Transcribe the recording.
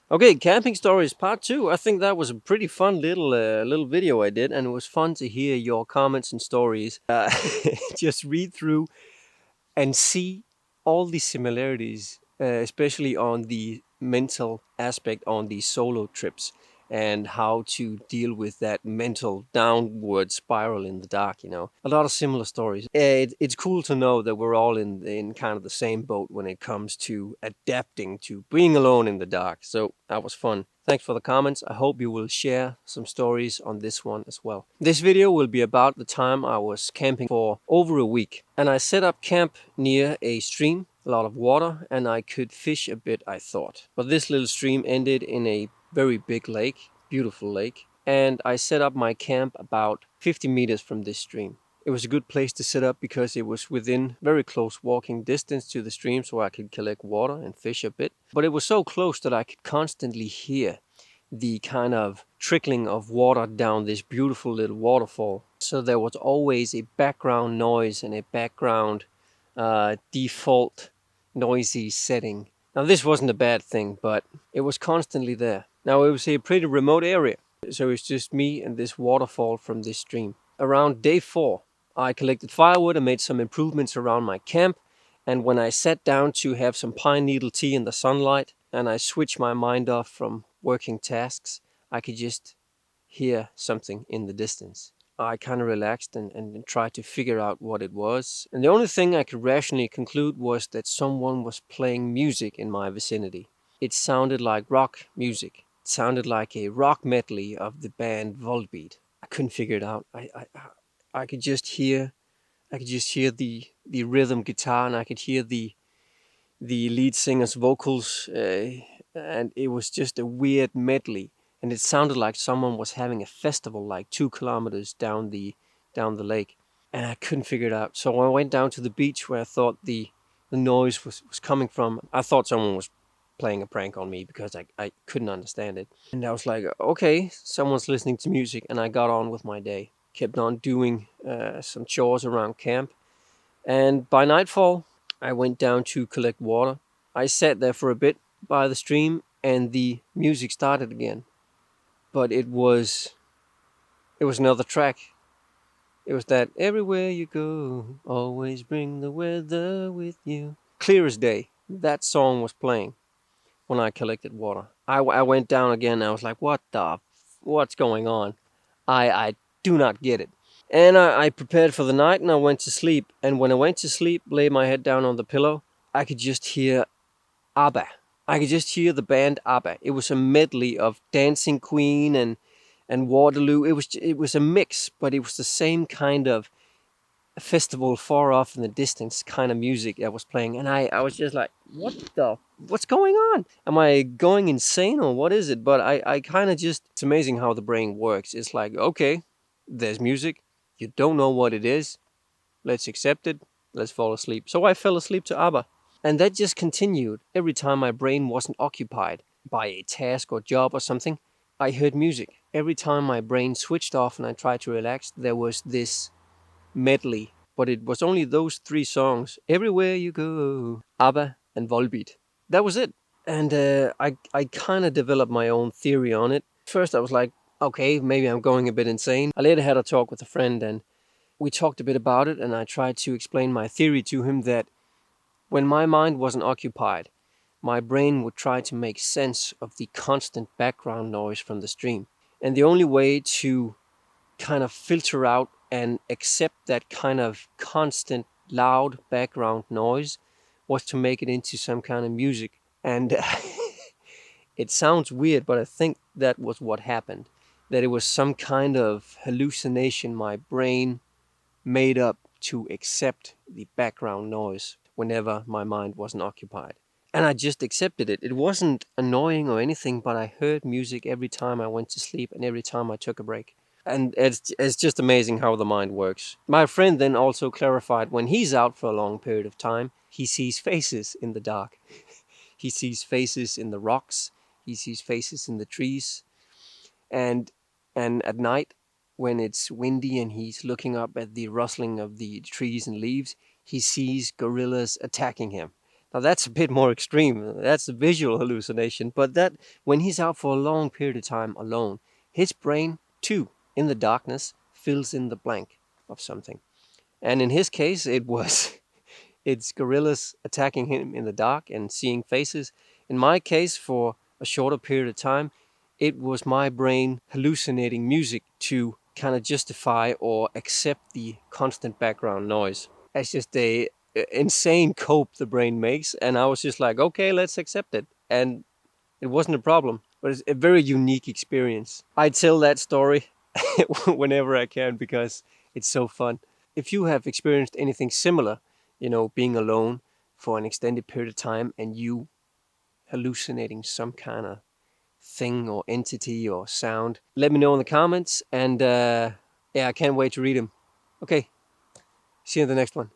Okay, camping stories part two. I think that was a pretty fun little video I did, and it was fun to hear your comments and stories. Just read through and see all the similarities, especially on the mental aspect on these solo trips and how to deal with that mental downward spiral in the dark. A lot of similar stories. It's cool to know that we're all in kind of the same boat when it comes to adapting to being alone in the dark. So that was fun. Thanks for the comments. I hope you will share some stories on this one as well. This video will be about the time I was camping for over a week, and I set up camp near a stream, a lot of water, and I could fish a bit, I thought. But this little stream ended in a very big lake, beautiful lake, and I set up my camp about 50 meters from this stream. It was a good place to set up because it was within very close walking distance to the stream, so I could collect water and fish a bit. But it was so close that I could constantly hear the kind of trickling of water down this beautiful little waterfall. So there was always a background noise and a background default noisy setting. Now, this wasn't a bad thing, but it was constantly there. Now, it was a pretty remote area, so it's just me and this waterfall from this stream. Around day 4, I collected firewood and made some improvements around my camp. And when I sat down to have some pine needle tea in the sunlight and I switched my mind off from working tasks, I could just hear something in the distance. I kind of relaxed and tried to figure out what it was. And the only thing I could rationally conclude was that someone was playing music in my vicinity. It sounded like rock music. It sounded like a rock medley of the band Volbeat. I couldn't figure it out. I could just hear the rhythm guitar, and I could hear the lead singer's vocals, and it was just a weird medley. And it sounded like someone was having a festival like 2 kilometers down the lake, and I couldn't figure it out. So I went down to the beach where I thought the noise was coming from. I thought someone was playing a prank on me because I couldn't understand it. And I was like, okay, someone's listening to music, and I got on with my day. Kept on doing some chores around camp, and by nightfall, I went down to collect water. I sat there for a bit by the stream, and the music started again. But it was another track. It was that everywhere you go, always bring the weather with you. Clear as day, that song was playing when I collected water. I went down again, and I was like, what's going on? I do not get it. And I prepared for the night and I went to sleep. And when I went to sleep, laid my head down on the pillow, I could just hear ABBA. I could just hear the band ABBA. It was a medley of Dancing Queen and Waterloo. It was a mix, but it was the same kind of festival far off in the distance kind of music that was playing. And I was just like, what's going on? Am I going insane or what is it? But I kind of just, it's amazing how the brain works. It's like, okay, there's music. You don't know what it is. Let's accept it. Let's fall asleep. So I fell asleep to ABBA. And that just continued every time my brain wasn't occupied by a task or job or something. I heard music. Every time my brain switched off and I tried to relax, there was this medley. But it was only those 3 songs: Everywhere You Go, ABBA, and Volbeat. That was it. And I kind of developed my own theory on it. First, I was like, okay, maybe I'm going a bit insane. I later had a talk with a friend, and we talked a bit about it, and I tried to explain my theory to him that when my mind wasn't occupied, my brain would try to make sense of the constant background noise from the stream. And the only way to kind of filter out and accept that kind of constant loud background noise was to make it into some kind of music. And it sounds weird, but I think that was what happened. That it was some kind of hallucination my brain made up to accept the background noise whenever my mind wasn't occupied. And I just accepted it. It wasn't annoying or anything, but I heard music every time I went to sleep and every time I took a break. And it's just amazing how the mind works. My friend then also clarified when he's out for a long period of time, he sees faces in the dark. He sees faces in the rocks. He sees faces in the trees. And at night, when it's windy and he's looking up at the rustling of the trees and leaves, he sees gorillas attacking him. Now that's a bit more extreme. That's a visual hallucination. But that when he's out for a long period of time alone, his brain too, in the darkness, fills in the blank of something. And in his case, it was it's gorillas attacking him in the dark and seeing faces. In my case, for a shorter period of time, it was my brain hallucinating music to kind of justify or accept the constant background noise. It's just a insane cope the brain makes, and I was just like, okay, let's accept it, and it wasn't a problem. But it's a very unique experience. I tell that story whenever I can because it's so fun. If you have experienced anything similar, being alone for an extended period of time and you hallucinating some kind of thing or entity or sound, let me know in the comments. And yeah, I can't wait to read them. Okay, see you in the next one.